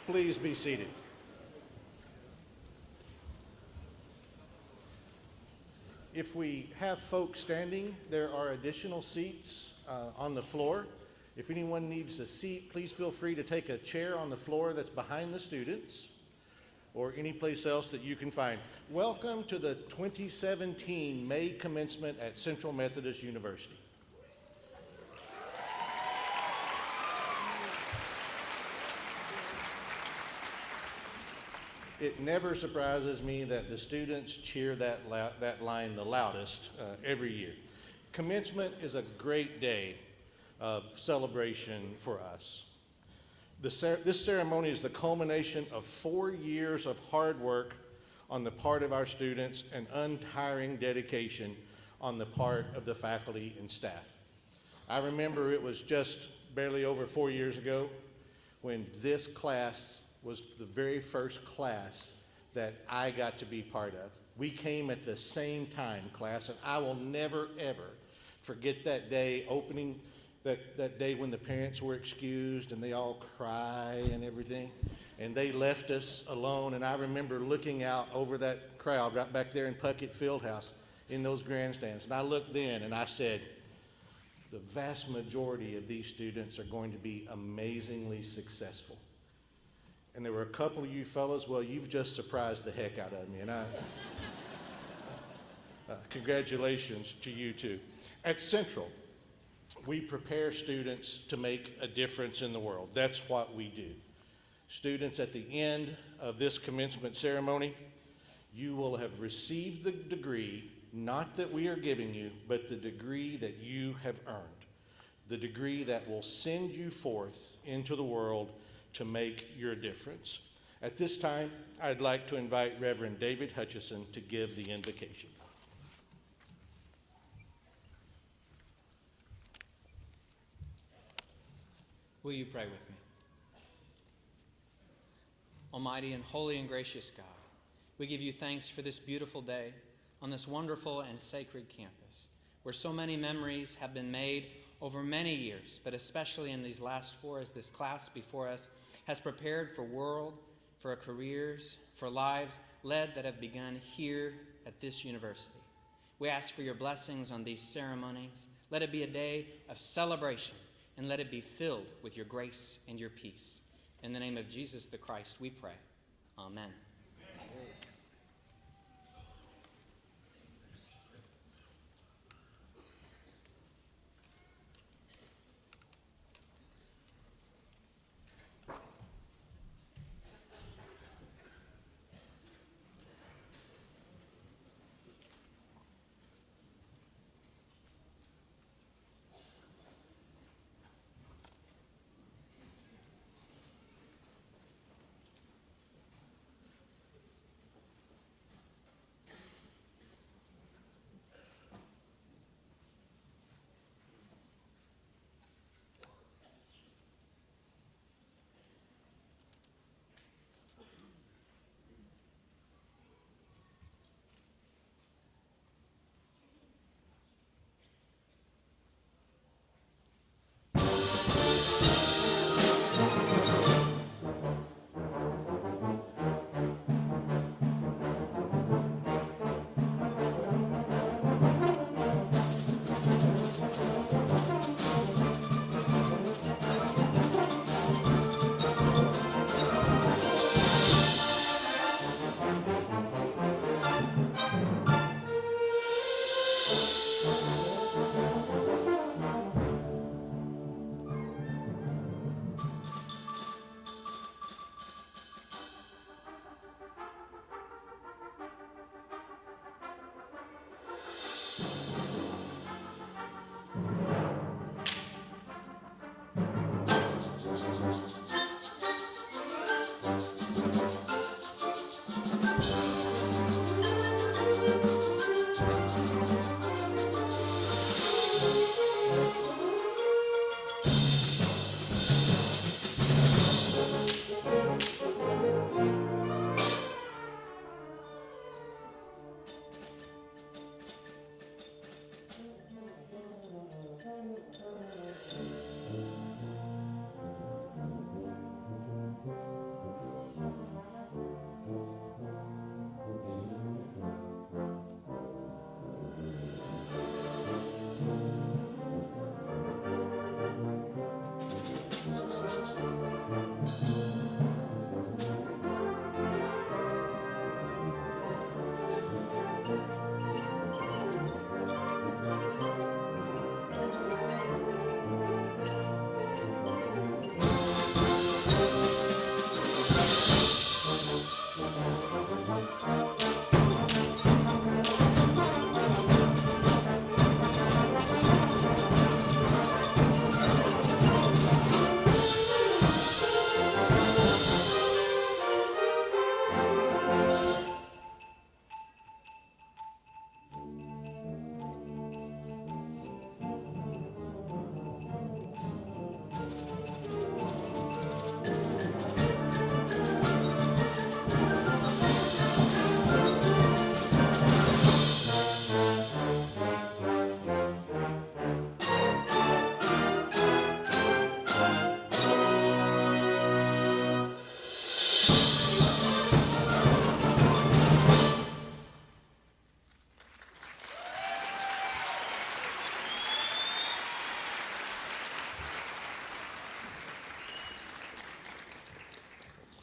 Please be seated. If we have folks standing, there are additional seats on the floor. If anyone needs a seat, please feel free to take a chair on the floor that's behind the students or any place else that you can find. Welcome to the 2017 May commencement at Central Methodist University. It never surprises me that the students cheer that line the loudest every year. Commencement is a great day of celebration for us. This ceremony is the culmination of 4 years of hard work on the part of our students and untiring dedication on the part of the faculty and staff. I remember it was just barely over 4 years ago when this class was the very first class that I got to be part of. We came at the same time, class, and I will never, ever forget that day, that day when the parents were excused and they all cry and everything, and they left us alone. And I remember looking out over that crowd right back there in Puckett Fieldhouse in those grandstands, and I looked then and I said, the vast majority of these students are going to be amazingly successful. And there were a couple of you fellows, well, you've just surprised the heck out of me, and congratulations to you too. At Central, we prepare students to make a difference in the world. That's what we do. Students, at the end of this commencement ceremony, you will have received the degree, not that we are giving you, but the degree that you have earned, the degree that will send you forth into the world to make your difference. At this time, I'd like to invite Reverend David Hutchison to give the invocation. Will you pray with me? Almighty and holy and gracious God, we give you thanks for this beautiful day on this wonderful and sacred campus, where so many memories have been made over many years, but especially in these last 4 as this class before us has prepared for world, for careers, for lives led that have begun here at this university. We ask for your blessings on these ceremonies. Let it be a day of celebration, and let it be filled with your grace and your peace. In the name of Jesus the Christ, we pray. Amen.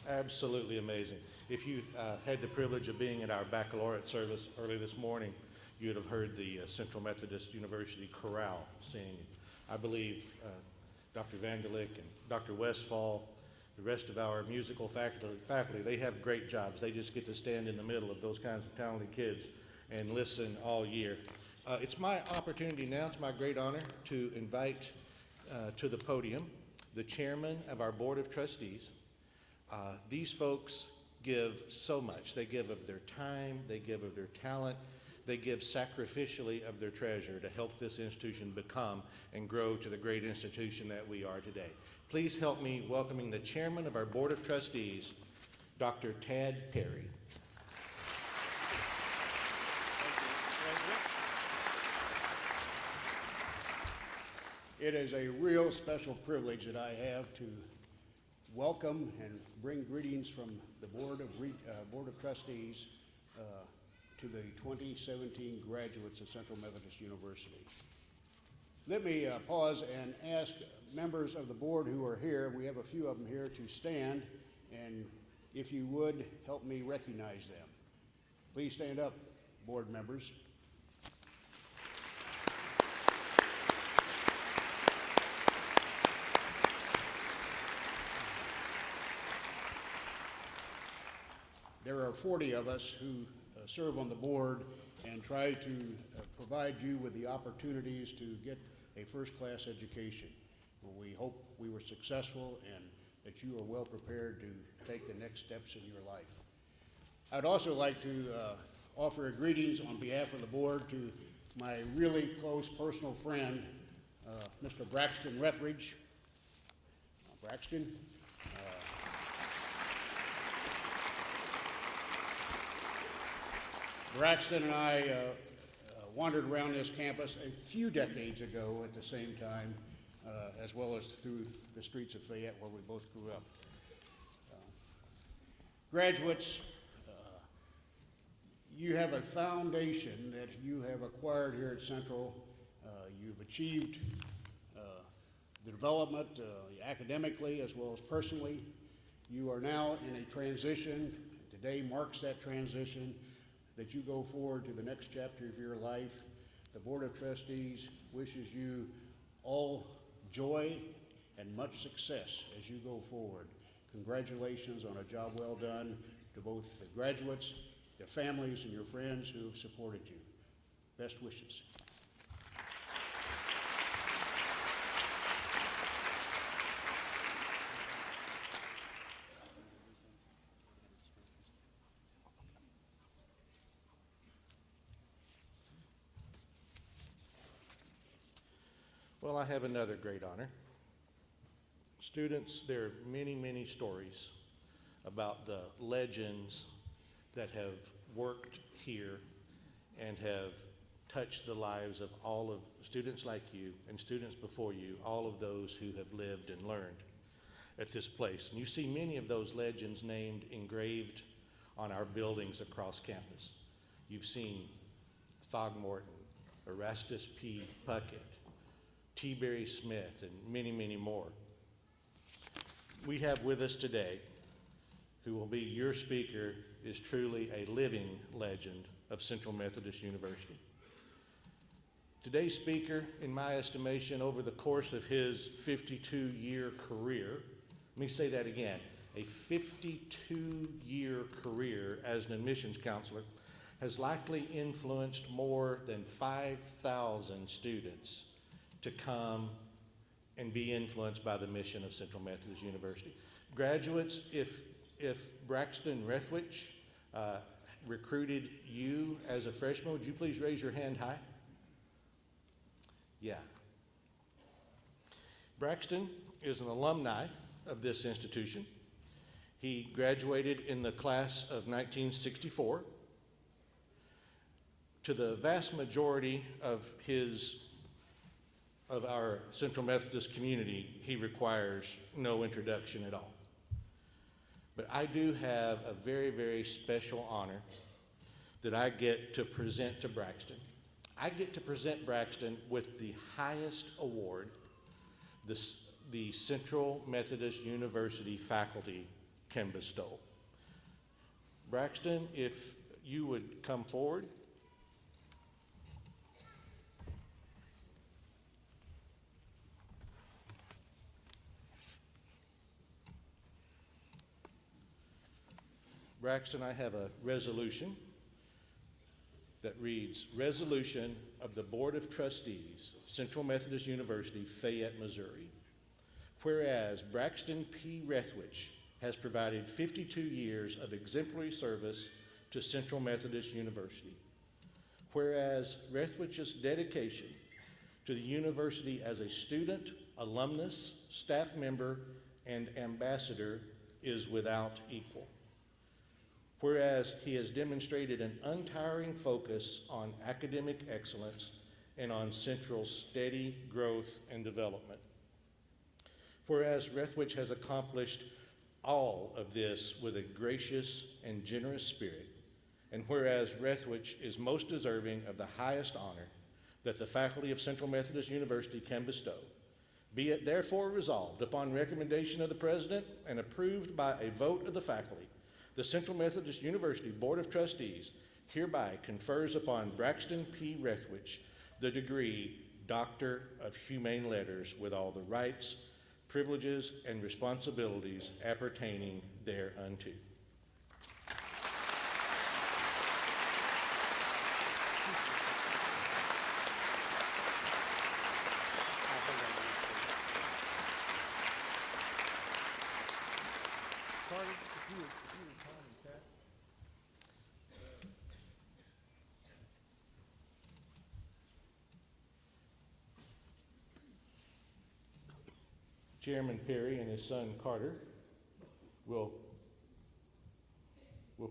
Absolutely amazing. If you had the privilege of being at our baccalaureate service early this morning, you would have heard the Central Methodist University chorale sing. I believe Dr. Vanderlick and Dr. Westfall, the rest of our musical faculty, they have great jobs. They just get to stand in the middle of those kinds of talented kids and listen all year. It's my opportunity now, it's my great honor to invite to the podium the chairman of our Board of Trustees. These folks give so much. They give of their time, they give of their talent, they give sacrificially of their treasure to help this institution become and grow to the great institution that we are today. Please help me welcoming the chairman of our Board of Trustees, Dr. Tad Perry. It is a real special privilege that I have to welcome and bring greetings from the Board of Trustees to the 2017 graduates of Central Methodist University. Let me pause and ask members of the board who are here, we have a few of them here, to stand, and if you would, help me recognize them. Please stand up, board members. There are 40 of us who serve on the board and try to provide you with the opportunities to get a first-class education. We hope we were successful and that you are well prepared to take the next steps in your life. I'd also like to offer greetings on behalf of the board to my really close personal friend, Mr. Braxton Rethwisch. Braxton. Braxton and I wandered around this campus a few decades ago at the same time, as well as through the streets of Fayette where we both grew up. Graduates, you have a foundation that you have acquired here at Central. You've achieved the development academically as well as personally. You are now in a transition. Today marks that transition, that you go forward to the next chapter of your life. The Board of Trustees wishes you all joy and much success as you go forward. Congratulations on a job well done to both the graduates, their families, and your friends who have supported you. Best wishes. Well, I have another great honor. Students, there are many, many stories about the legends that have worked here and have touched the lives of all of students like you and students before you, all of those who have lived and learned at this place. And you see many of those legends named engraved on our buildings across campus. You've seen Throgmorton, Erastus P. Puckett, T. Berry Smith, and many, many more. We have with us today, who will be your speaker, is truly a living legend of Central Methodist University. Today's speaker, in my estimation, over the course of his 52-year career, let me say that again, a 52-year career as an admissions counselor, has likely influenced more than 5,000 students to come and be influenced by the mission of Central Methodist University. Graduates, if Braxton Rethwisch recruited you as a freshman, would you please raise your hand high? Yeah. Braxton is an alumni of this institution. He graduated in the class of 1964. To the vast majority of our Central Methodist community, he requires no introduction at all. But I do have a very, very special honor that I get to present to Braxton. I get to present Braxton with the highest award the Central Methodist University faculty can bestow. Braxton, if you would come forward. Braxton, I have a resolution that reads, Resolution of the Board of Trustees, Central Methodist University, Fayette, Missouri. Whereas Braxton P. Rethwisch has provided 52 years of exemplary service to Central Methodist University. Whereas Rethwisch's dedication to the university as a student, alumnus, staff member, and ambassador is without equal. Whereas he has demonstrated an untiring focus on academic excellence and on Central's steady growth and development. Whereas Rethwisch has accomplished all of this with a gracious and generous spirit, and whereas Rethwisch is most deserving of the highest honor that the faculty of Central Methodist University can bestow, be it therefore resolved upon recommendation of the President and approved by a vote of the faculty, the Central Methodist University Board of Trustees hereby confers upon Braxton P. Rethwisch the degree Doctor of Humane Letters with all the rights, privileges, and responsibilities appertaining thereunto. Chairman Perry and his son Carter will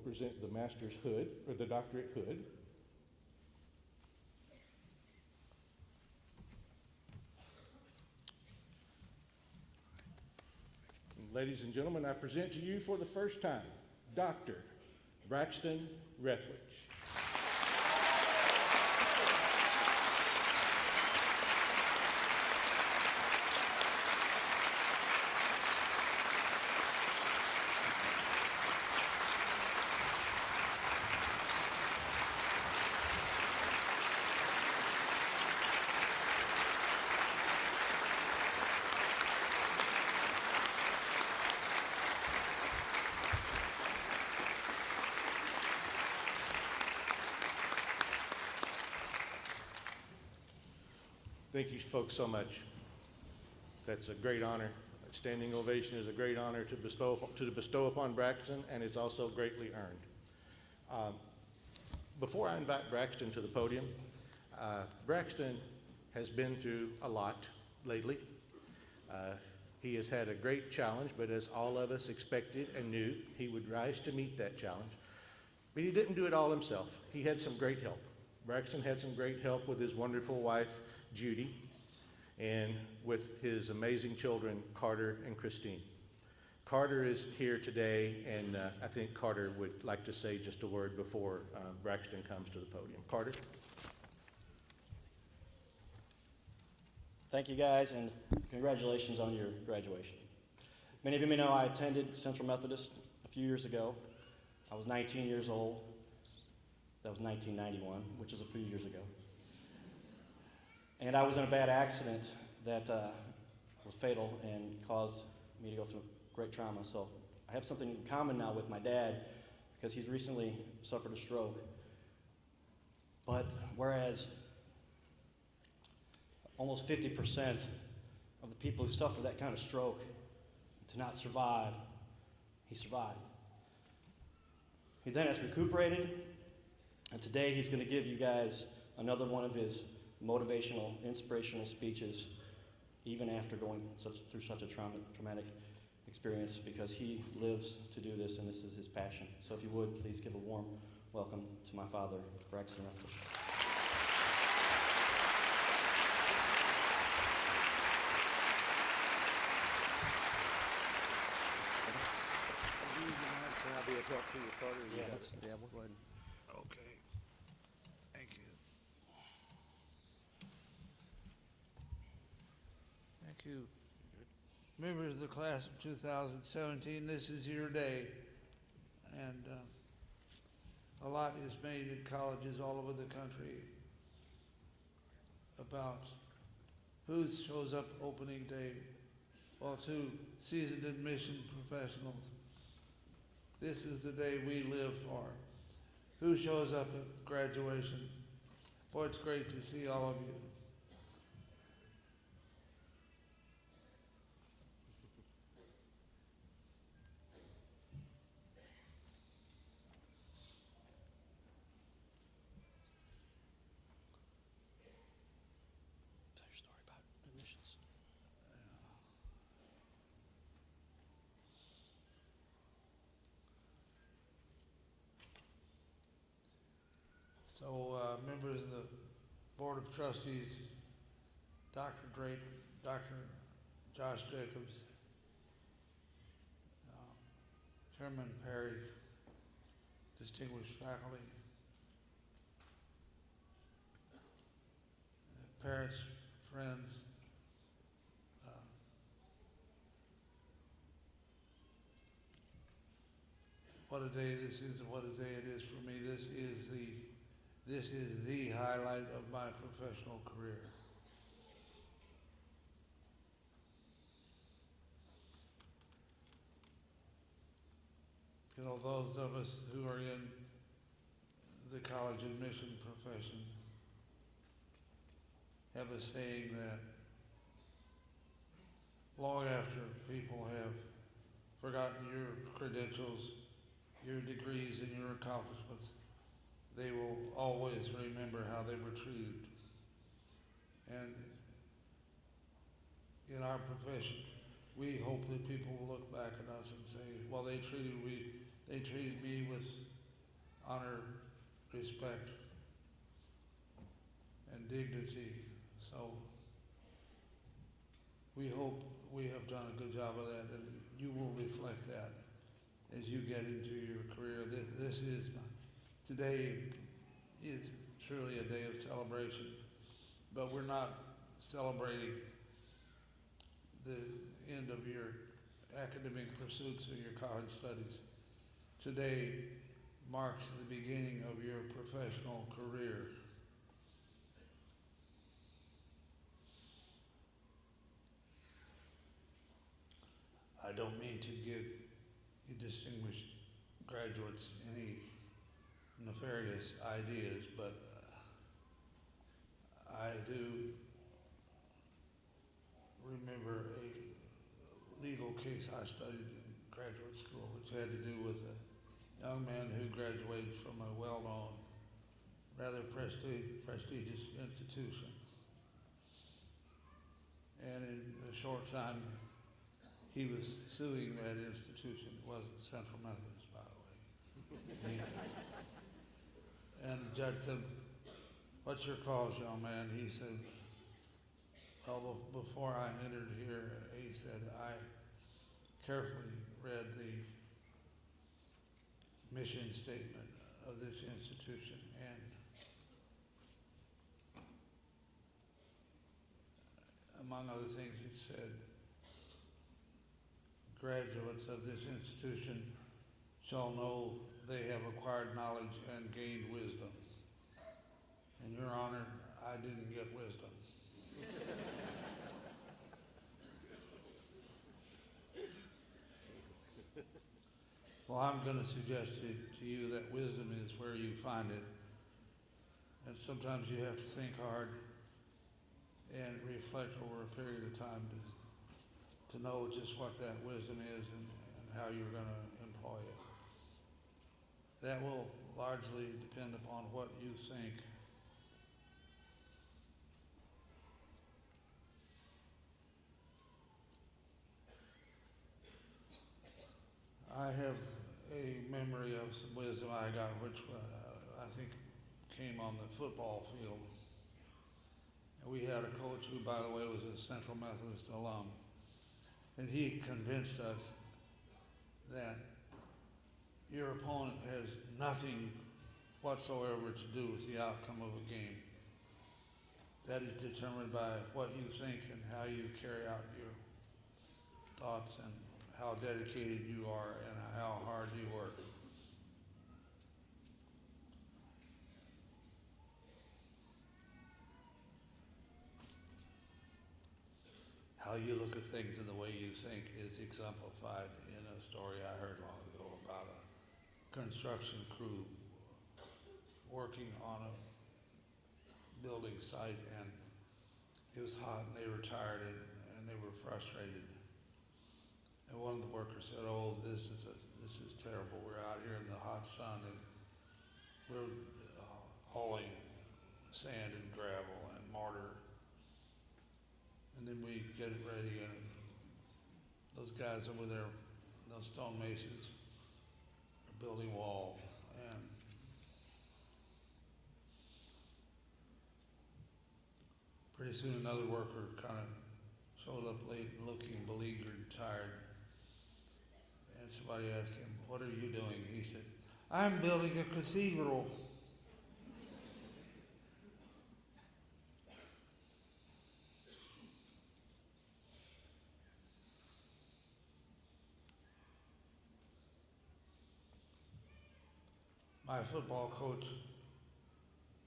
present the master's hood, or the doctorate hood. And ladies and gentlemen, I present to you for the first time, Dr. Braxton Rethwisch. Thank you folks so much. That's a great honor. A standing ovation is a great honor to bestow upon Braxton, and it's also greatly earned. Before I invite Braxton to the podium, Braxton has been through a lot lately. He has had a great challenge, but as all of us expected and knew, he would rise to meet that challenge. But he didn't do it all himself. He had some great help. Braxton had some great help with his wonderful wife, Judy, and with his amazing children, Carter and Christine. Carter is here today, and I think Carter would like to say just a word before Braxton comes to the podium. Carter? Thank you guys, and congratulations on your graduation. Many of you may know I attended Central Methodist a few years ago. I was 19 years old. That was 1991, which is a few years ago. And I was in a bad accident that was fatal and caused me to go through great trauma. So I have something in common now with my dad because he's recently suffered a stroke. But whereas almost 50% of the people who suffer that kind of stroke do not survive, he survived. He then has recuperated, and today he's going to give you guys another one of his motivational, inspirational speeches, even after going through such a traumatic experience, because he lives to do this, and this is his passion. So if you would, please give a warm welcome to my father, Braxton Rethwisch. Yeah, we'll go ahead. Okay. Thank you. Thank you. Members of the class of 2017, this is your day. And a lot is made in colleges all over the country about who shows up opening day. Well, to seasoned admission professionals, this is the day we live for. Who shows up at graduation? Boy, it's great to see all of you. Tell your story about admissions. So, members of the Board of Trustees, Dr. Drake, Dr. Josh Jacobs, Chairman Perry, distinguished faculty, parents, friends, what a day this is and what a day it is for me. This is the highlight of my professional career. You know, those of us who are in the college admission profession have a saying that long after people have forgotten your credentials, your degrees, and your accomplishments, they will always remember how they were treated. And in our profession, we hope that people will look back at us and say, well, they treated me with honor, respect, and dignity. So we hope we have done a good job of that, and you will reflect that as you get into your career. Today is truly a day of celebration, but we're not celebrating the end of your academic pursuits or your college studies. Today marks the beginning of your professional career. I don't mean to give you distinguished graduates any nefarious ideas, but I do remember a legal case I studied in graduate school, which had to do with a young man who graduated from a well-known, rather prestigious institution. And in a short time, he was suing that institution. It wasn't Central Methodist, by the way. And the judge said, "What's your cause, young man?" He said, "Well, before I entered here," he said, "I carefully read the mission statement of this institution, and among other things, it said, graduates of this institution shall know they have acquired knowledge and gained wisdom. And Your Honor, I didn't get wisdom." Well, I'm going to suggest to you that wisdom is where you find it. And sometimes you have to think hard and reflect over a period of time to know just what that wisdom is and how you're going to employ it. That will largely depend upon what you think. I have a memory of some wisdom I got, which I think came on the football field. And we had a coach who, by the way, was a Central Methodist alum. And he convinced us that your opponent has nothing whatsoever to do with the outcome of a game. That is determined by what you think and how you carry out thoughts and how dedicated you are and how hard you work. How you look at things and the way you think is exemplified in a story I heard long ago about a construction crew working on a building site, and it was hot and they were tired and they were frustrated. And one of the workers said, "Oh, this is terrible. We're out here in the hot sun and we're hauling sand and gravel and mortar. And then we get it ready, and those guys over there, those stone masons, are building walls. And pretty soon another worker kind of showed up late, looking beleaguered and tired. And somebody asked him, "What are you doing?" He said, "I'm building a cathedral." My football coach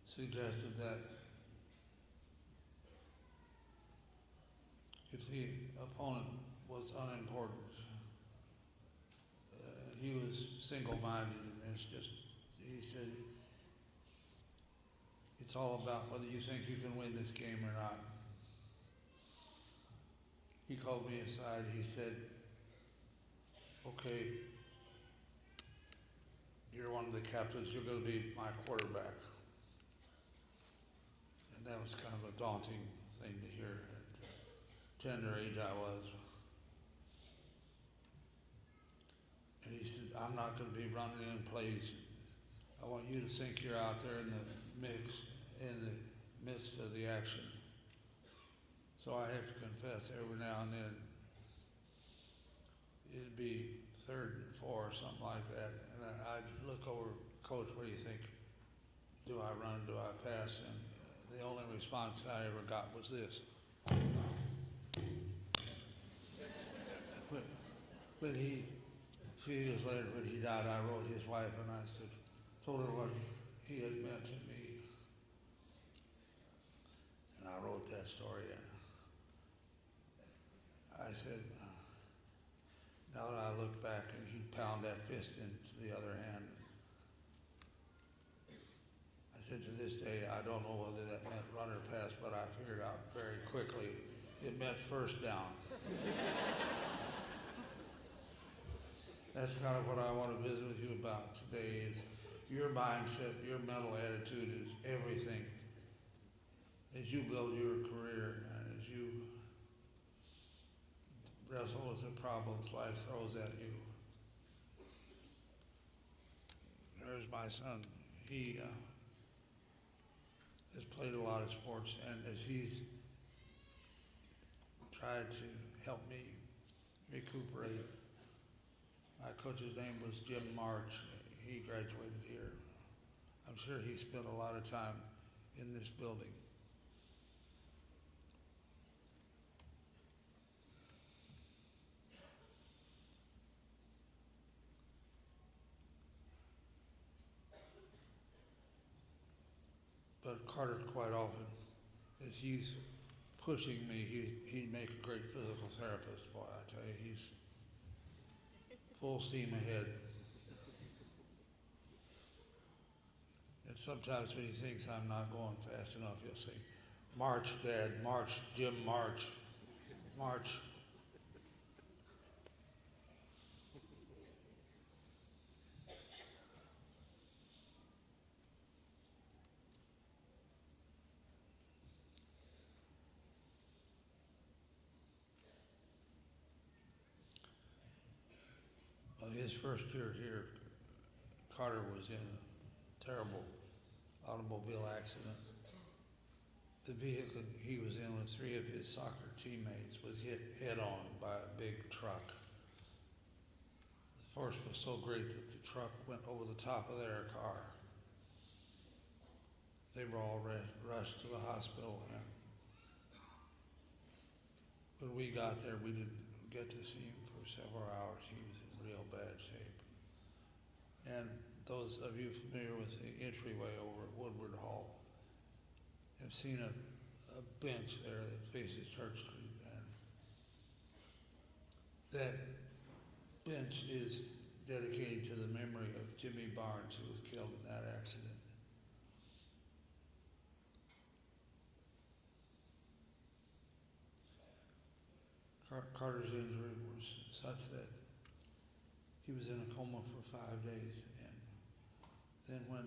suggested that if the opponent was unimportant, he was single-minded, and he said, it's all about whether you think you can win this game or not. He called me aside, he said, "Okay, you're one of the captains, you're going to be my quarterback." And that was kind of a daunting thing to hear at the tender age I was. And he said, "I'm not going to be running in plays. I want you to think you're out there in the midst of the action." So I have to confess, every now and then, it'd be 3rd and 4 or something like that, and I'd look over, "Coach, what do you think? Do I run? Do I pass?" And the only response I ever got was this. But a few years later, when he died, I wrote his wife, and I told her what he had meant to me. And I wrote that story. I said, now that I look back, and he'd pound that fist into the other hand, I said, to this day, I don't know whether that meant run or pass, but I figured out very quickly it meant first down. That's kind of what I want to visit with you about today, is your mindset, your mental attitude is everything. As you build your career and as you wrestle with the problems life throws at you. There's my son. He has played a lot of sports, and as he's tried to help me recuperate, my coach's name was Jim March. He graduated here. I'm sure he spent a lot of time in this building. But Carter, quite often, as he's pushing me, he'd make a great physical therapist. Boy, I tell you, he's full steam ahead. And sometimes when he thinks I'm not going fast enough, he'll say, "March, Dad, march, Jim, march, march." His first year here, Carter was in a terrible automobile accident. The vehicle he was in with 3 of his soccer teammates was hit head on by a big truck. The force was so great that the truck went over the top of their car. They were all rushed to the hospital, and when we got there, we get to see him for several hours. He was in real bad shape. And those of you familiar with the entryway over at Woodward Hall have seen a bench there that faces Church Street. And that bench is dedicated to the memory of Jimmy Barnes, who was killed in that accident. Carter's injury was such that he was in a coma for 5 days, and then when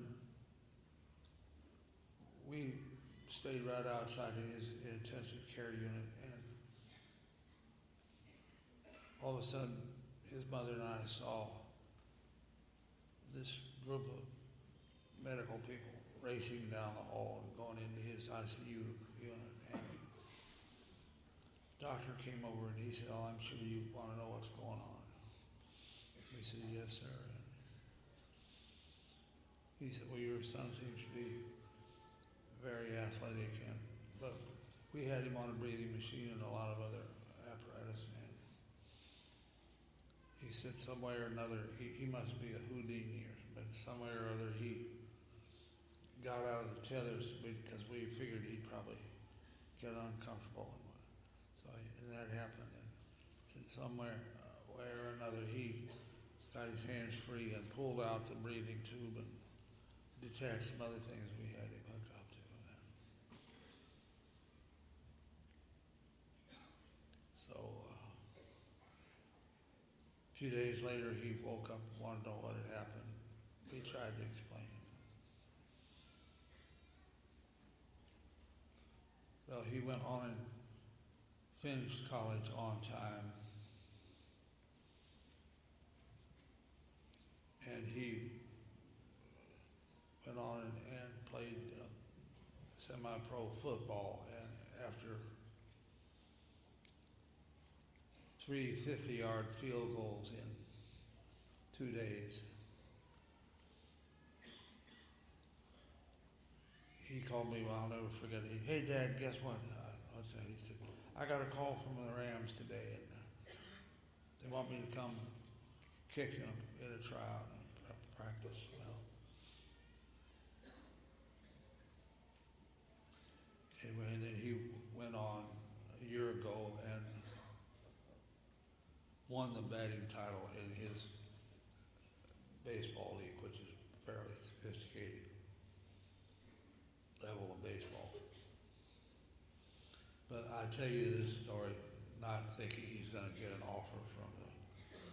we stayed right outside of his intensive care unit, and all of a sudden his mother and I saw this group of medical people racing down the hall and going into his ICU unit. And the doctor came over and he said, "Oh, I'm sure you want to know what's going on." We said, "Yes, sir." And he said, "Well, your son seems to be very athletic, but we had him on a breathing machine and a lot of other apparatus, and he said somewhere or another, he must be a Houdini, but somewhere or other he got out of the tethers because we figured he'd probably get uncomfortable, and that happened. And said somewhere where or another he got his hands free and pulled out the breathing tube and detached some other things we had him hooked up to. So a few days later, he woke up and wanted to know what had happened. We tried to explain. Well, he went on and finished college on time. And he went on and played semi-pro football. And after 3 50-yard field goals in 2 days, he called me, well, I'll never forget it. "Hey, Dad, guess what?" What's that? He said, "I got a call from the Rams today, and they want me to come kick them in a tryout and practice." Well, anyway, and then he went on a year ago and won the batting title in his baseball league, which is a fairly sophisticated level of baseball. But I tell you this story not thinking he's going to get an offer from the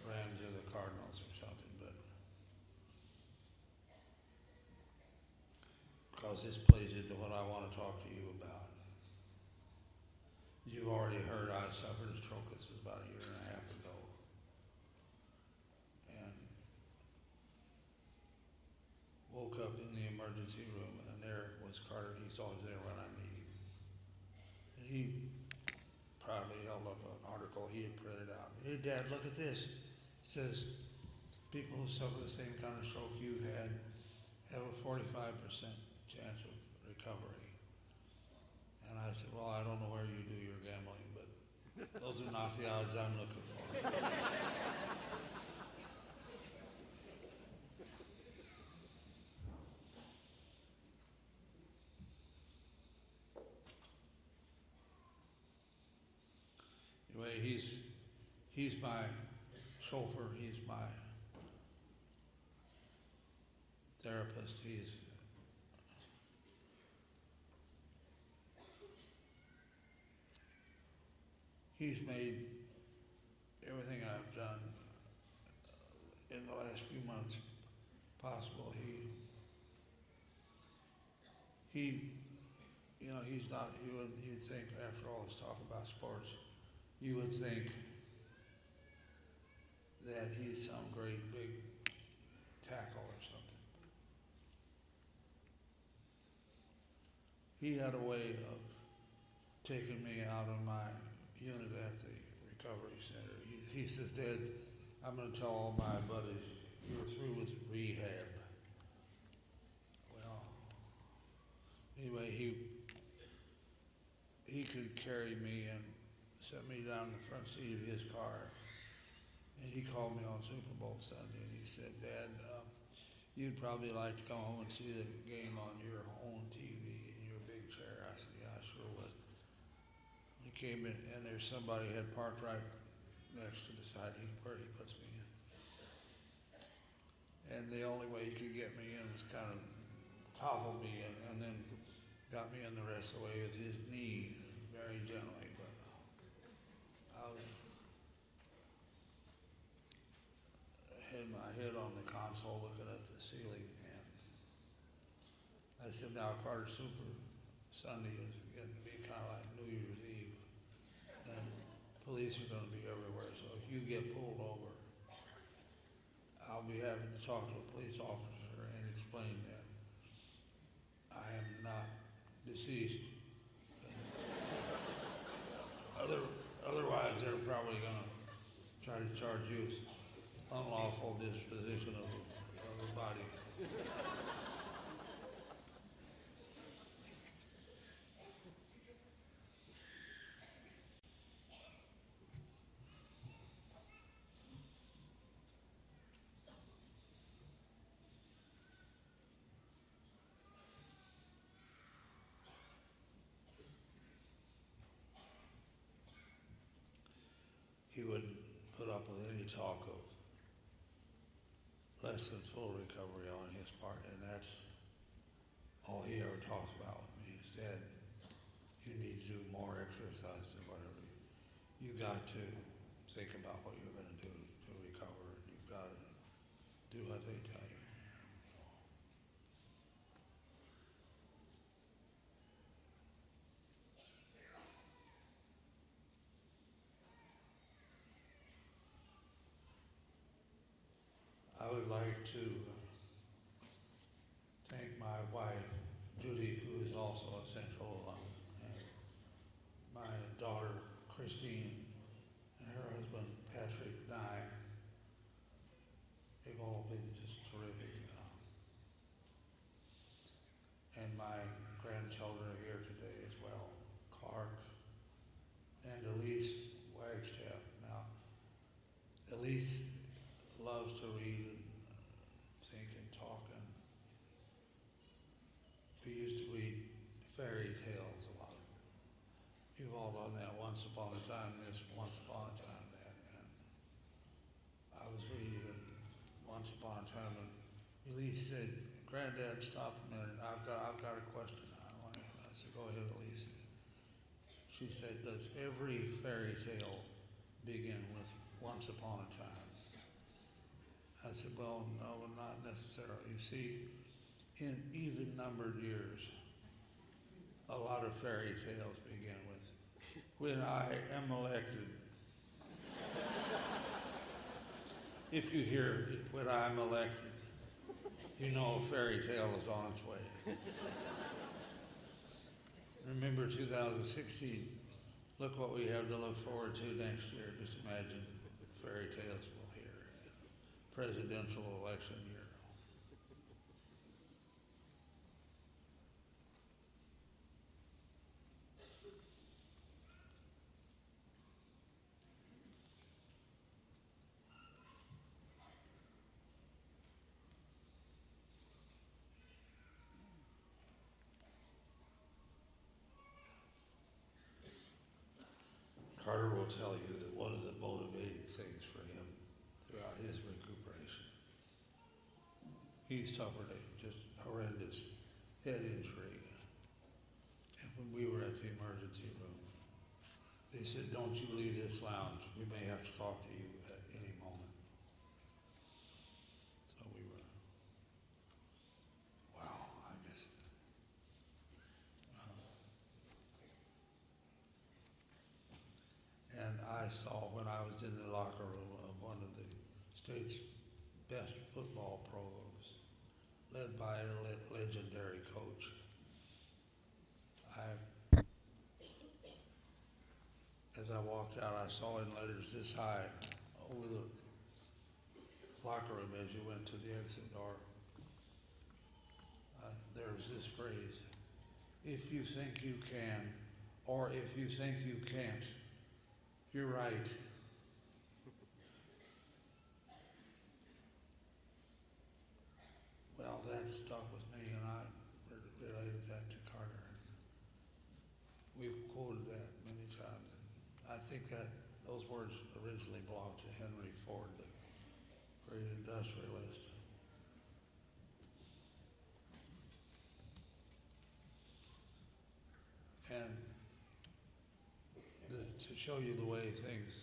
Rams or the Cardinals or something, but because this plays into what I want to talk to you about. You've already heard I suffered a stroke. This was about 1.5 years ago. And woke up in the emergency room, and there was Carter. He's always there when I need him. And he proudly held up an article he had printed out. "Hey, Dad, look at this." It says, "People who suffer the same kind of stroke you had have a 45% chance of recovery." And I said, "Well, I don't know where you do your gambling, but those are not the odds I'm looking for." Anyway, he's my chauffeur. He's my therapist. He's made everything I've done in the last few months possible. He's not. You'd think after all this talk about sports, you would think that he's some great big tackle or something. He had a way of taking me out of my unit at the recovery center. He says, "Dad, I'm going to tell all my buddies you're through with rehab." Well, anyway, he could carry me, and set me down in the front seat of his car. And he called me on Super Bowl Sunday and he said, Dad, you'd probably like to come home and see the game on your own TV in your big chair. I said, yeah, I sure would. He came in and there's somebody had parked right next to the side where he puts me in. And the only way he could get me in was kind of topple me in and then got me in the rest of the way with his knee very gently. But I had my head on the console looking at the ceiling, and I said, now Carter, Super Sunday is going to be kind of like New Year's Eve, and police are going to be everywhere, so if you get pulled over, I'll be happy to talk to a police officer and explain that I am not deceased. Otherwise, they're probably going to try to charge you with unlawful disposition of the body. He would put up with any talk of less than full recovery on his part, and that's all he ever talks about with me. Is, Dad, you need to do more exercise than whatever. You got to think about what you're going to do to recover, and you've got to do what they tell you. I would like to thank my wife, Judy, who is also a Central alum, and my daughter, Christine, and her husband, Patrick Nye. They've all been just terrific. And my grandchildren are here today as well, Clark and Elise Wagstaff. Now, Elise loves to read and think and talk, and we used to read fairy tales a lot. You've all done that. Once upon a time this, once upon a time that. And I was reading it once upon a time, and Elise said, Granddad, stop a minute. I've got a question. I said, go ahead, Elise. She said, does every fairy tale begin with once upon a time? I said, well, no, not necessarily. You see, in even-numbered years, a lot of fairy tales begin with, when I am elected. If you hear when I'm elected, you know a fairy tale is on its way. Remember 2016, look what we have to look forward to next year. Just imagine the fairy tales we'll hear. Presidential election year. Carter will tell you that one of the motivating things for him throughout his recuperation, he suffered a just horrendous head injury. And when we were at the emergency room, they said, don't you leave this lounge. We may have to talk to you at any moment. So we were, wow, I miss it. And I saw when I was in the locker room of one of the state's best football programs, led by a legendary coach. As I walked out, I saw in letters this high over the locker room as you went to the exit door. There was this phrase, if you think you can, or if you think you can't, You're right. Well, that stuck with me, and I related that to Carter. We've quoted that many times. I think that those words originally belonged to Henry Ford, the great industrialist. And to show you the way things,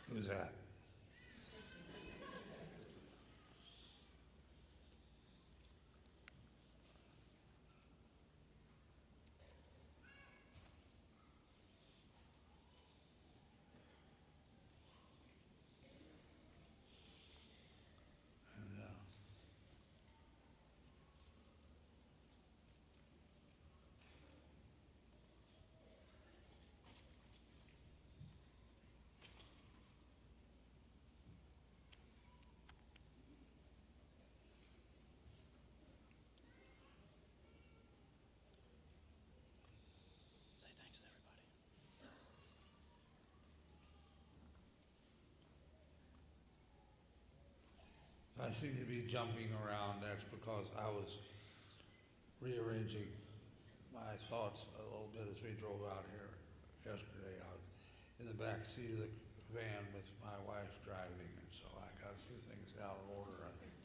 who's that? And Say thanks to everybody. I seem to be jumping around. That's because I was rearranging my thoughts a little bit as we drove out here yesterday. I was in the back seat of the van with my wife driving, and so I got a few things out of order, I think.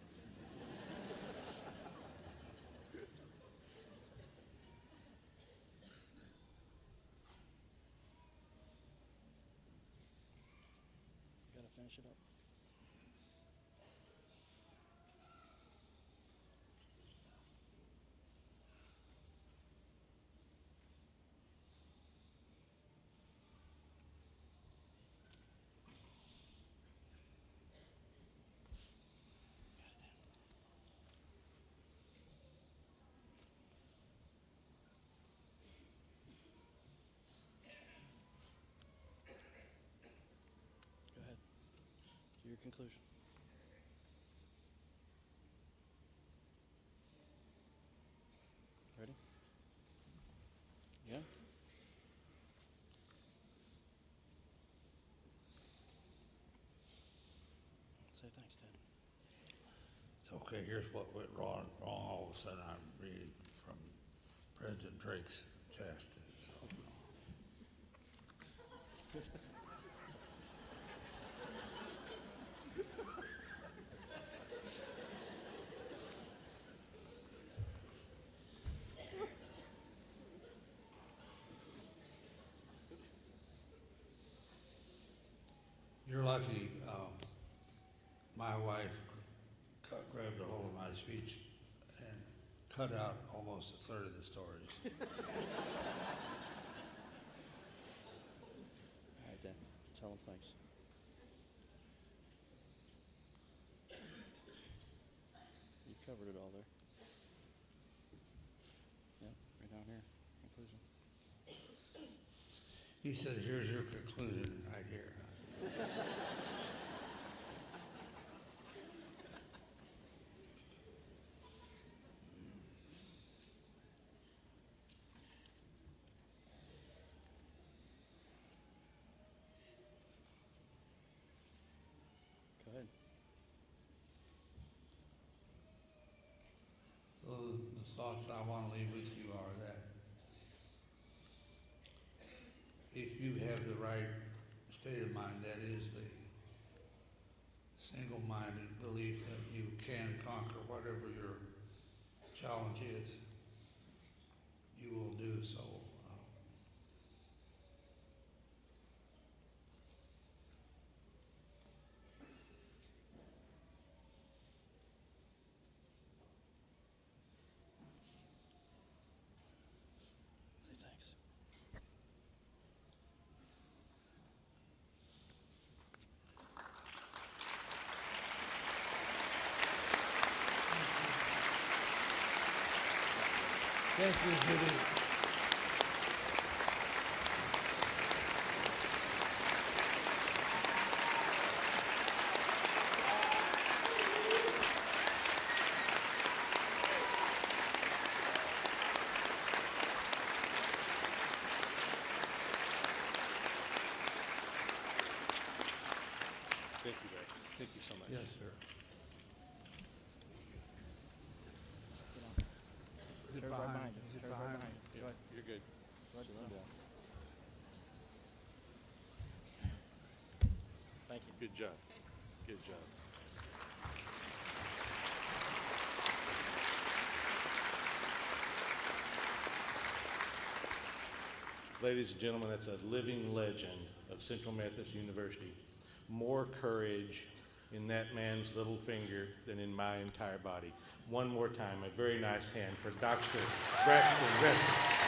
Gotta finish it up. Go ahead. To your conclusion. Ready? Yeah? Say thanks, Ted. It's okay, here's what went wrong. All of a sudden, I'm reading from President Drake's test. And so, you're lucky. My wife grabbed a hold of my speech and cut out almost a third of the stories. All right, Dan. Tell him thanks. You covered it all there. Yeah, right down here. Conclusion. He said, here's your conclusion right here. Go ahead. Well, the thoughts I want to leave with you are that if you have the right state of mind, that is the single-minded belief that you can conquer whatever your challenge is, you will do so. Say thanks. Thank you, Judy. Thank you, Braxton. Thank you so much. Yes, sir. Is it behind? Is it behind? You're good. Thank you. Good job. Good job. Ladies and gentlemen, that's a living legend of Central Methodist University. More courage in that man's little finger than in my entire body. One more time, a very nice hand for Dr. Braxton Rethwisch.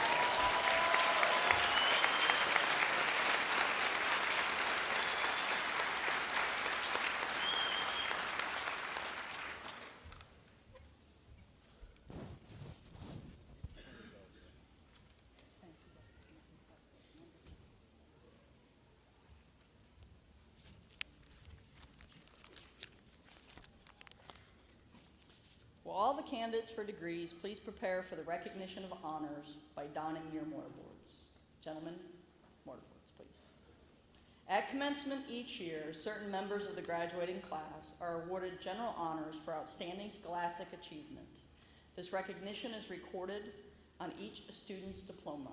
Will all the candidates for degrees please prepare for the recognition of honors by donning your mortarboards. Gentlemen, mortarboards, please. At commencement each year, certain members of the graduating class are awarded general honors for outstanding scholastic achievement. This recognition is recorded on each student's diploma.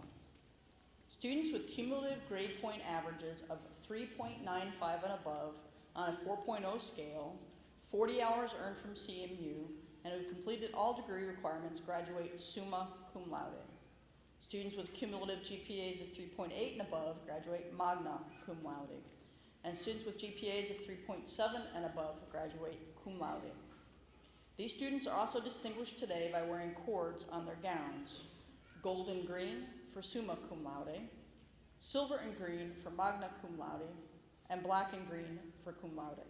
Students with cumulative grade point averages of 3.95 and above on a 4.0 scale, 40 hours earned from CMU, and who have completed all degree requirements graduate summa cum laude. Students with cumulative GPAs of 3.8 and above graduate magna cum laude. And students with GPAs of 3.7 and above graduate cum laude. These students are also distinguished today by wearing cords on their gowns: gold and green for summa cum laude, silver and green for magna cum laude, and black and green for cum laude.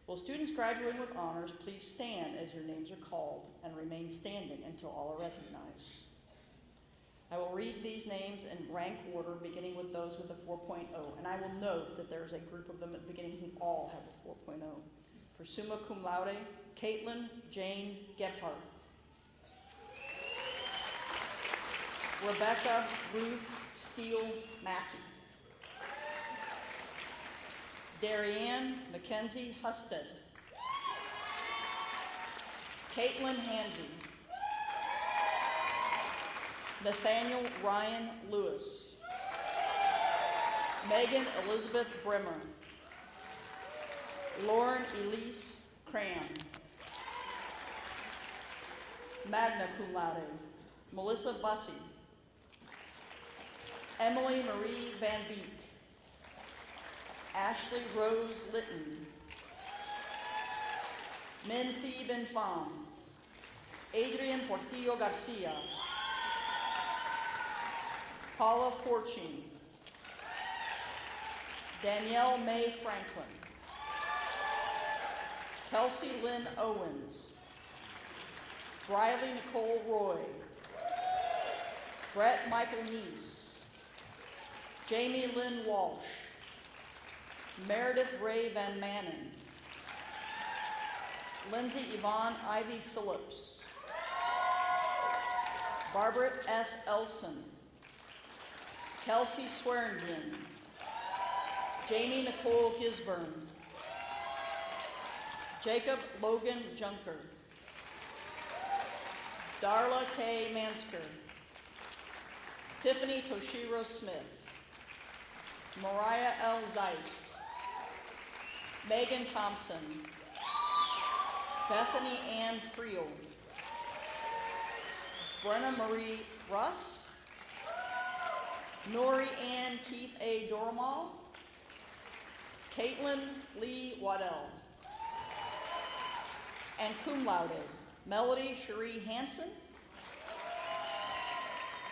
Will students graduating with honors please stand as your names are called and remain standing until all are recognized. I will read these names in rank order, beginning with those with a 4.0, and I will note that there's a group of them at the beginning who all have a 4.0. For summa cum laude, Caitlin Jane Gebhardt. Rebecca Ruth Steele Mackey. Darianne Mackenzie Husted. Caitlin Handy. Nathaniel Ryan Lewis. Megan Elizabeth Brimmer. Lauren Elise Cram. Magna cum laude, Melissa Bussey. Emily Marie Van Beek. Ashley Rose Litton. Min Thi Ben Pham. Adrian Portillo Garcia. Paula Fortune. Danielle Mae Franklin. Kelsey Lynn Owens. Briley Nicole Roy. Brett Michael Neese. Jamie Lynn Walsh. Meredith Ray Van Manen. Lindsay Yvonne Ivy Phillips. Barbara S. Elson. Kelsey Swearingen. Jamie Nicole Gisburn. Jacob Logan Junker. Darla K. Mansker. Tiffany Toshiro Smith. Mariah L. Zeiss. Megan Thompson. Bethany Ann Friel. Brenna Marie Russ. Nori Ann Keith A. Dormal. Caitlin Lee Waddell. And cum laude, Melody Cherie Hansen.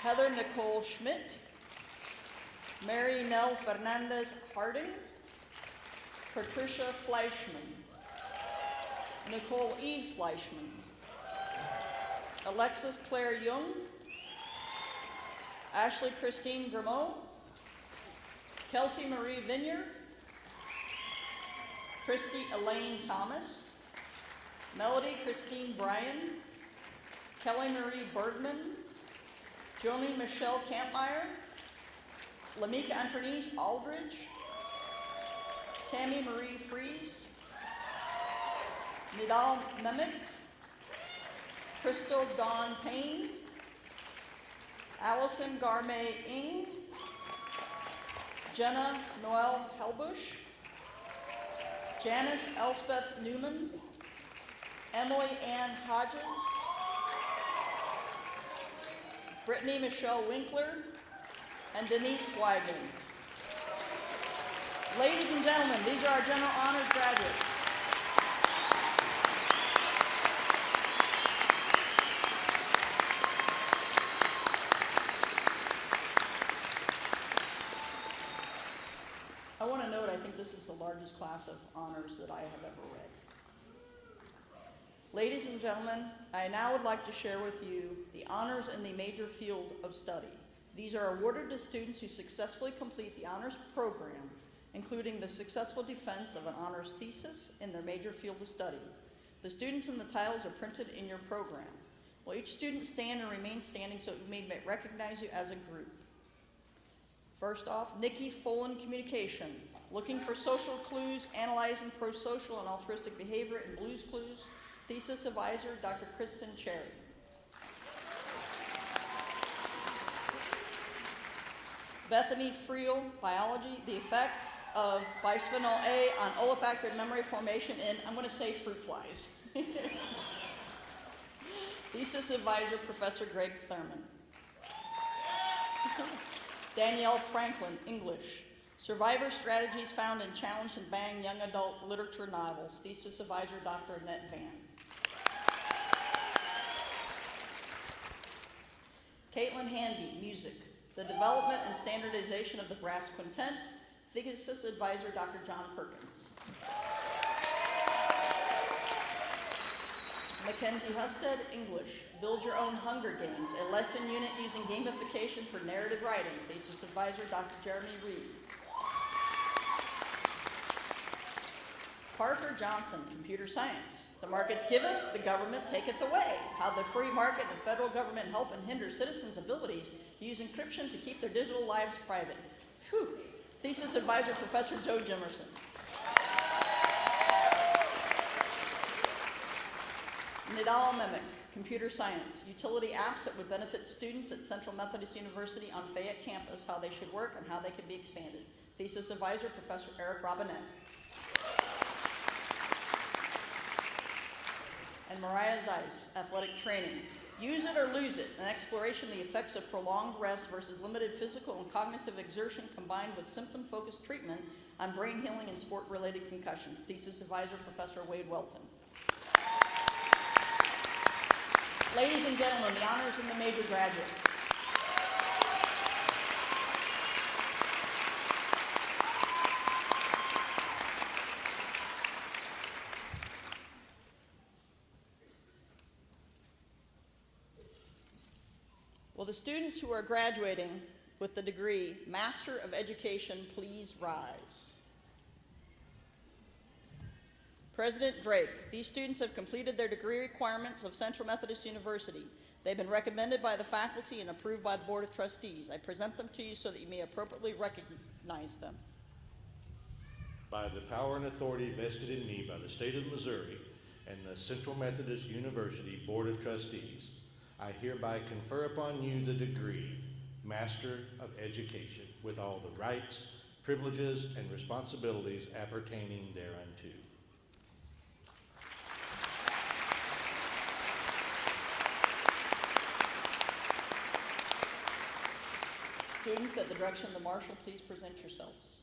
Heather Nicole Schmidt. Mary Nell Fernandez Harding. Patricia Fleischman. Nicole E. Fleischman. Alexis Claire Jung. Ashley Christine Grimaud. Kelsey Marie Vineyard. Christy Elaine Thomas. Melody Christine Bryan. Kelly Marie Bergman. Joni Michelle Campmeyer. Lamika Antronice Aldridge. Tammy Marie Fries, Nidal Nemec, Crystal Dawn Payne, Allison Garmay Ing, Jenna Noel Helbush, Janice Elspeth Newman, Emily Ann Hodges, Brittany Michelle Winkler, and Denise Weigand. Ladies and gentlemen, these are our General Honors graduates. I want to note, I think this is the largest class of honors that I have ever read. Ladies and gentlemen, I now would like to share with you the honors in the major field of study. These are awarded to students who successfully complete the honors program, including the successful defense of an honors thesis in their major field of study. The students and the titles are printed in your program. Will each student stand and remain standing so we may recognize you as a group? First off, Nikki Folan Communication, looking for social clues, analyzing prosocial and altruistic behavior in Blues Clues. Thesis advisor, Dr. Kristen Cherry. Bethany Friel, Biology, the effect of bisphenol A on olfactory memory formation in, I'm going to say, fruit flies. Thesis advisor, Professor Greg Thurman. Danielle Franklin, English. Survivor strategies found in challenged and banned young adult literature novels. Thesis advisor, Dr. Annette Van. Caitlin Handy, Music. The development and standardization of the brass quintet. Thesis advisor, Dr. John Perkins. Mackenzie Husted, English. Build Your Own Hunger Games, a lesson unit using gamification for narrative writing. Thesis advisor, Dr. Jeremy Reed. Parker Johnson, Computer Science. The markets giveth, the government taketh away. How the free market and federal government help and hinder citizens' abilities to use encryption to keep their digital lives private. Phew. Thesis advisor, Professor Joe Jimerson. Nidal Nemec, Computer Science. Utility apps that would benefit students at Central Methodist University on Fayette campus, how they should work and how they can be expanded. Thesis advisor, Professor Eric Robinette. And Mariah Zeiss, Athletic Training. Use it or lose it, an exploration of the effects of prolonged rest versus limited physical and cognitive exertion combined with symptom-focused treatment on brain healing and sport-related concussions. Thesis advisor, Professor Wade Welton. Ladies and gentlemen, the honors and the major graduates. Will the students who are graduating with the degree Master of Education please rise? President Drake, these students have completed their degree requirements of Central Methodist University. They've been recommended by the faculty and approved by the Board of Trustees. I present them to you so that you may appropriately recognize them. By the power and authority vested in me by the state of Missouri and the Central Methodist University Board of Trustees, I hereby confer upon you the degree, Master of Education, with all the rights, privileges, and responsibilities appertaining thereunto. Students, at the direction of the marshal, please present yourselves.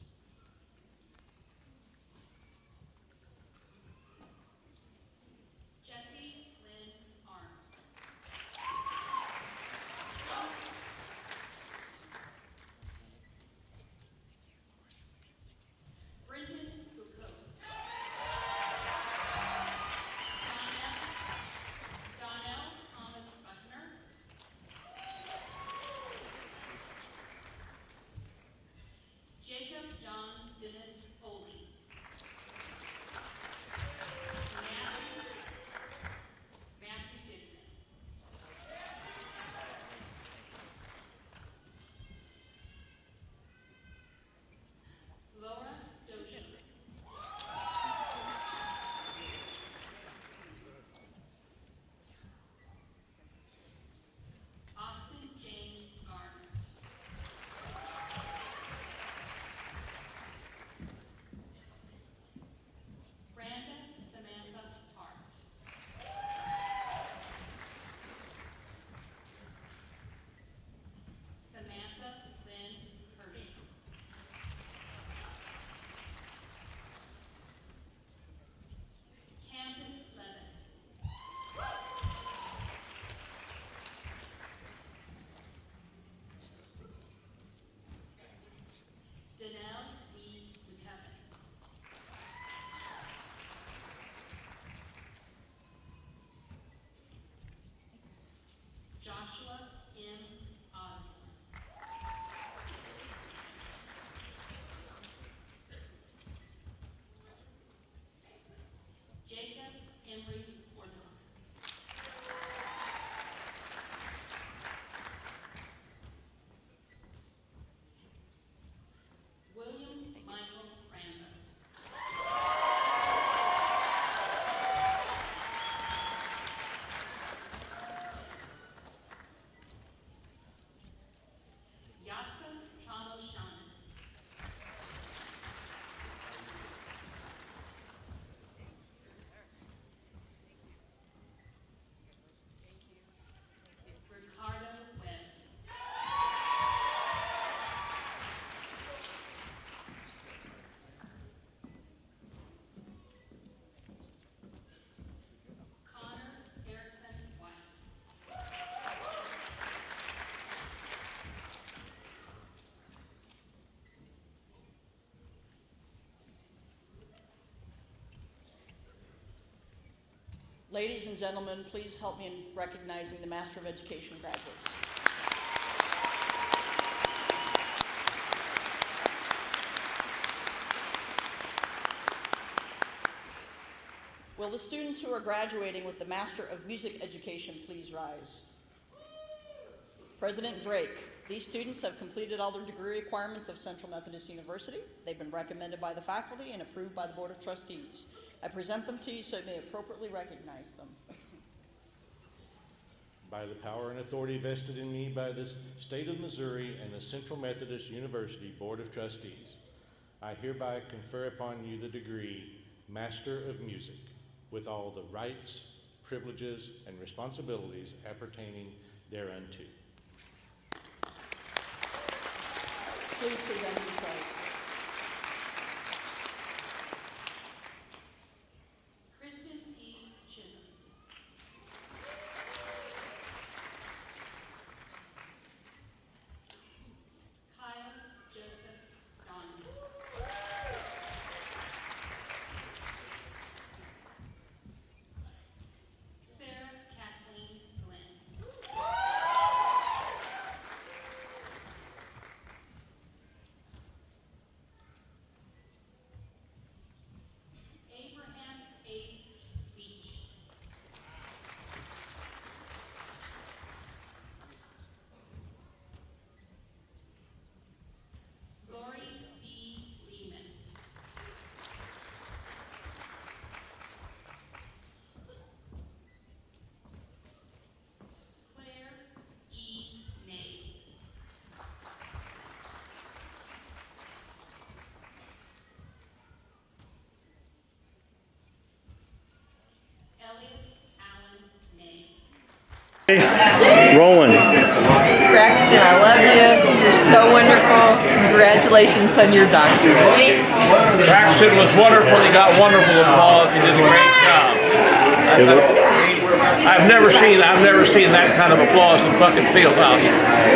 Jacob Joshua M. Osborne. Jacob Emery Orton. William Michael Rambo. Yatsa Chamo Shaman. Ricardo Webb. Connor Erickson White. Ladies and gentlemen, please help me in recognizing the Master of Education graduates. Will the students who are graduating with the Master of Music Education please rise? President Drake, these students have completed all their degree requirements of Central Methodist University. They've been recommended by the faculty and approved by the Board of Trustees. I present them to you so you may appropriately recognize them. By the power and authority vested in me by the State of Missouri and the Central Methodist University Board of Trustees, I hereby confer upon you the degree Master of Music, with all the rights, privileges, and responsibilities appertaining thereunto. Please present yourselves. Kristen P. Chisholm. Kyle Joseph Donahue. Sarah Kathleen Glenn. Abraham A. Beach. Lori D. Lehman. Claire E. Nave. Elliot Allen Nave. Rolling. Braxton, I love you. You're so wonderful. Congratulations on your doctorate. Braxton was wonderful. He got wonderful applause. He did a great job. I've never seen that kind of applause in fucking Fieldhouse,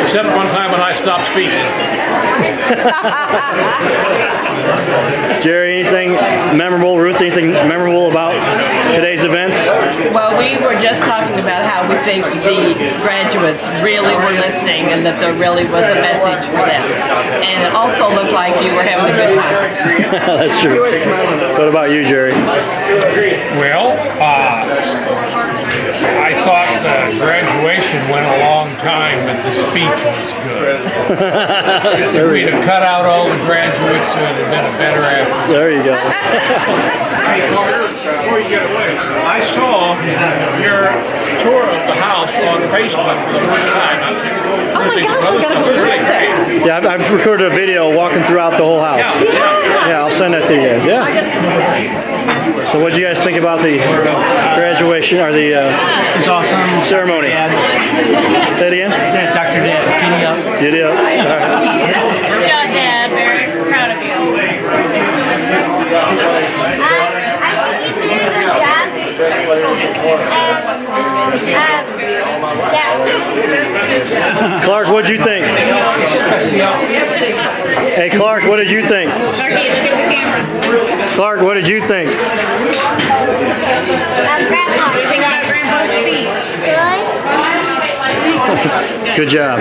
except one time when I stopped speaking. Jerry, anything memorable? Ruth, anything memorable about today's events? Well, we were just talking about how we think the graduates really were listening and that there really was a message for them. And it also looked like you were having a good time. That's true. You were smiling. What about you, Jerry? Well, I thought the graduation went a long time, but the speech was good. If we'd have cut out all the graduates, it would have been a better afternoon. There you go. Before you get away, I saw your tour of the house on Facebook for the first time. Oh my gosh, I gotta believe that. Yeah, I've recorded a video walking throughout the whole house. Yeah, I'll send that to you guys. Yeah. So what do you guys think about the graduation or the It's awesome. ceremony? Say it again. Yeah, Dr. Dad, giddy up. Giddy up. All right. Good job, Dad. Very proud of you. I think you did a good job. Yeah. Clark, what'd you think? Hey, Clark, what did you think? Clarky, look at the camera. Clark, what did you think? Grandpa. What do you think about Grandpa's speech? Good job.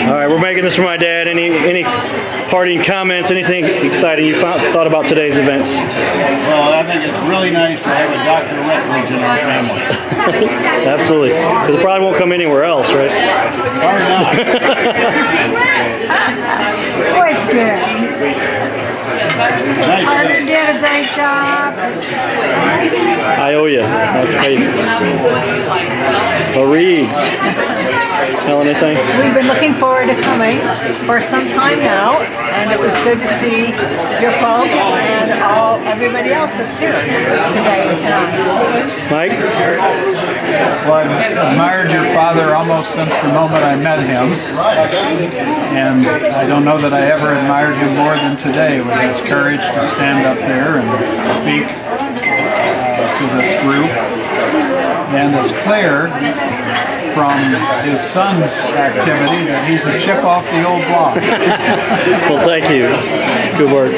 All right, we're making this for my dad. Any parting comments? Anything exciting you thought about today's events? Well, I think it's really nice to have a Dr. Rethwisch in our family. Absolutely, because it probably won't come anywhere else, right? Probably not. Oh, it's good. Nice Carter did a great job. I owe you. I have to pay you. The Reeds. Helen, anything? We've been looking forward to coming for some time now, and it was good to see your folks and everybody else that's here today and tonight. Mike? Well, I've admired your father almost since the moment I met him, and I don't know that I ever admired him more than today with his courage to stand up there and speak to this group. And it's clear from his son's activity that he's a chip off the old block. Well, thank you. Good work.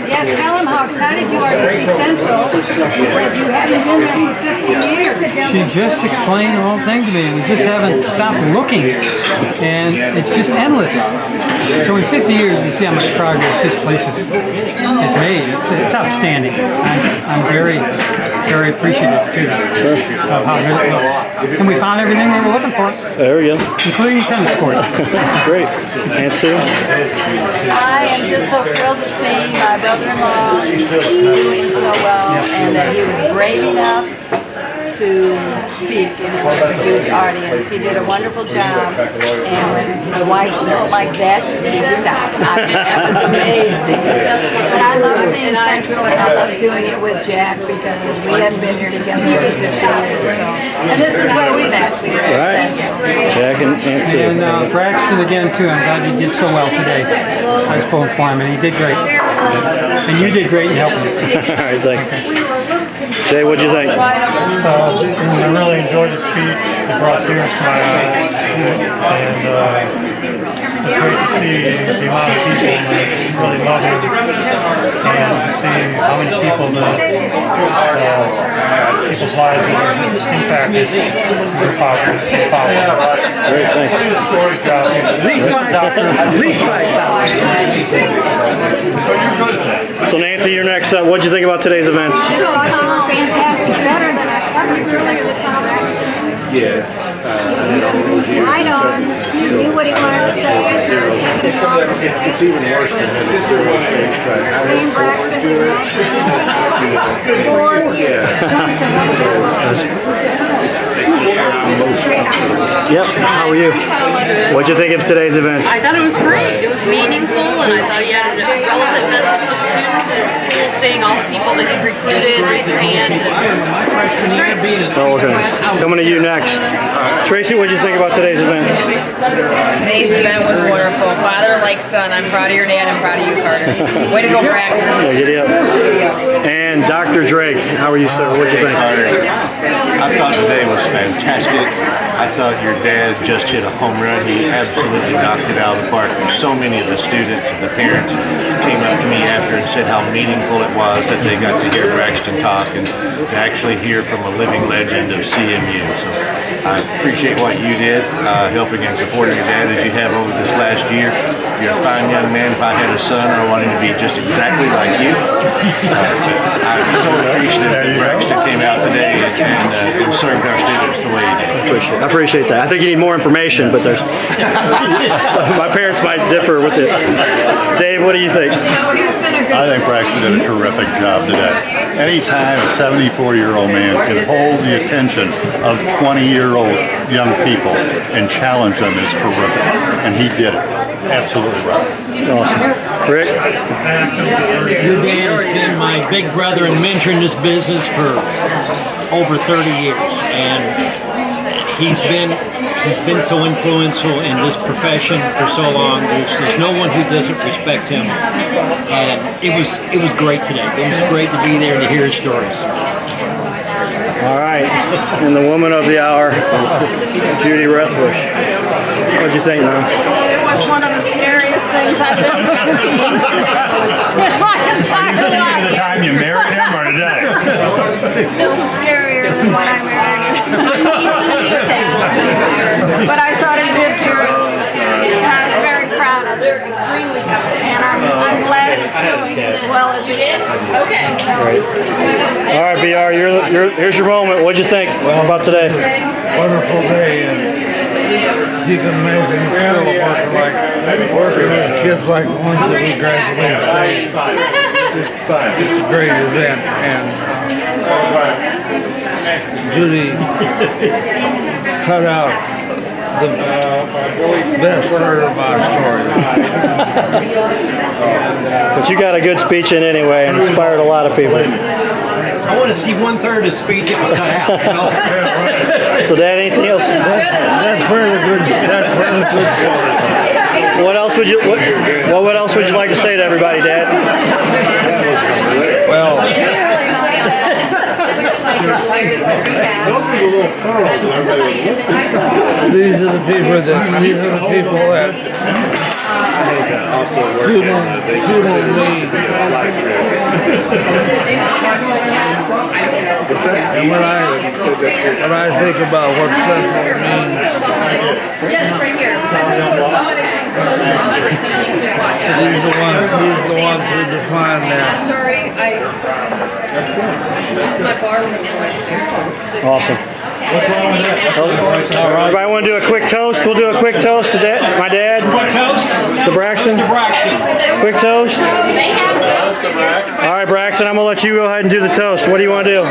Yes, tell them how excited you are to see Central, because you haven't been there for 50 years. She just explained the whole thing to me, and we just haven't stopped looking, and it's just endless. So in 50 years, you see how much progress this place has made. It's outstanding. I'm very, very appreciative too of how good it looks. And we found everything we were looking for, There we go. including tennis court. Great. And Sue? I am just so thrilled to see my brother-in-law doing so well, and that he was brave enough to speak in front of a huge audience. He did a wonderful job, and when his wife looked like that, he stopped. I mean, that was amazing. But I love seeing Central, and I love doing it with Jack, because we hadn't been here together for 50 years. So. And this is where we met. We were at Central. Jack and Sue. And Braxton again too. I'm glad you did so well today. I was pulling for him, and he did great. And you did great in helping him. All right, thanks. Jay, what'd you think? I really enjoyed the speech. It brought tears to my eyes. And it's great to see the amount of people that really love him, and to see how many people that people's lives and his impact is very positive. Great, thanks. Great job. So Nancy, you're next up. What'd you think about today's events? So I thought fantastic, better than I ever expected. Yeah. Right on. He knew what he wanted to say. It's even worse than that. Same Braxton. Yep. How are you? What'd you think of today's events? I thought it was great. It was meaningful, and I thought he had a relevant message for the students. And it was cool seeing all the people that he recruited raise their hand. Oh, okay. Coming to you next. Tracy, what'd you think about today's event? Today's event was wonderful. Father like son. I'm proud of your dad. I'm proud of you, Carter. Way to go, Braxton. Giddy up. And Dr. Drake, how are you, sir? What'd you think? I thought today was fantastic. I thought your dad just hit a home run. He absolutely knocked it out of the park. So many of the students and the parents came up to me after and said how meaningful it was that they got to hear Braxton talk and to actually hear from a living legend of CMU. So I appreciate what you did, helping and supporting your dad as you have over this last year. You're a fine young man. If I had a son, I want him to be just exactly like you. I'm so appreciative that Braxton came out today and served our students the way he did. I appreciate that. I think you need more information, but there's my parents might differ with it. Dave, what do you think? I think Braxton did a terrific job today. Anytime a 74-year-old man can hold the attention of 20-year-old young people and challenge them is terrific, and he did it. Absolutely right. Awesome. Rick? Your dad has been my big brother and mentor in this business for over 30 years, and he's been so influential in this profession for so long. There's no one who doesn't respect him, and it was great today. It was great to be there and to hear his stories. All right. And the woman of the hour, Judy Rethwisch. What'd you think, man? It was one of the scariest things I've been through in my entire life. The time you married him or today? This was scarier than when I married him. But I thought he did terrific. And I was very proud of him. And I'm glad he's doing as well as he is. Okay. All right, BR, here's your moment. What'd you think about today? Wonderful day, and you can imagine the thrill of working with kids like the ones that we graduated today. It's a great event, and Judy cut out the best part of my story. But you got a good speech in anyway and inspired a lot of people. I want to see 1/3 of the speech it was cut out. So Dad, anything else? That's where the good story. What else would you what else would you like to say to everybody, Dad? Well, these are the people that shoot on me. And when I think about what Central means, he's the ones who define that. Awesome. Everybody want to do a quick toast? We'll do a quick toast to my dad. Quick toast to Braxton. Quick toast. All right, Braxton, I'm going to let you go ahead and do the toast. What do you want to do?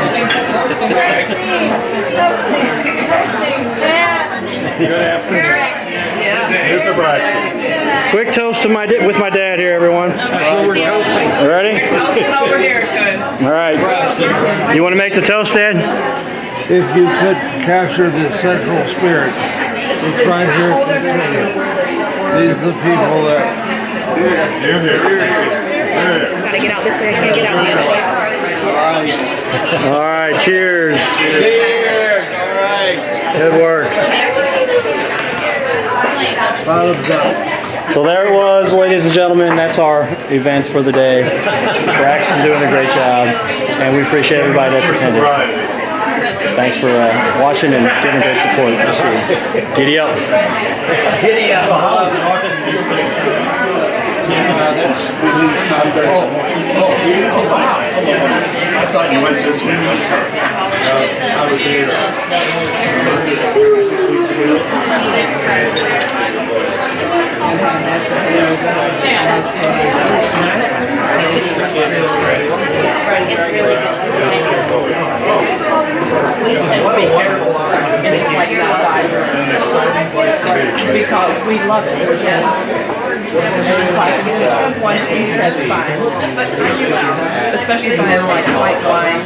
Good afternoon. Here's the Braxton. Quick toast to with my dad here, everyone. Ready? All right. You want to make the toast, Dad? If you could capture the central spirit, it's right here at the tree. These are the people that... Gotta get out this way, I can't get out the other way. All right, cheers. Cheers! All right. Good work. So there it was, ladies and gentlemen. That's our event for the day. Braxton doing a great job, and we appreciate everybody that's attended. Thanks for watching and giving great support. We'll see you. Giddy up. Giddy up. I thought you went this way. I was here. Because we love it. That's fine. Especially if I have like white wine.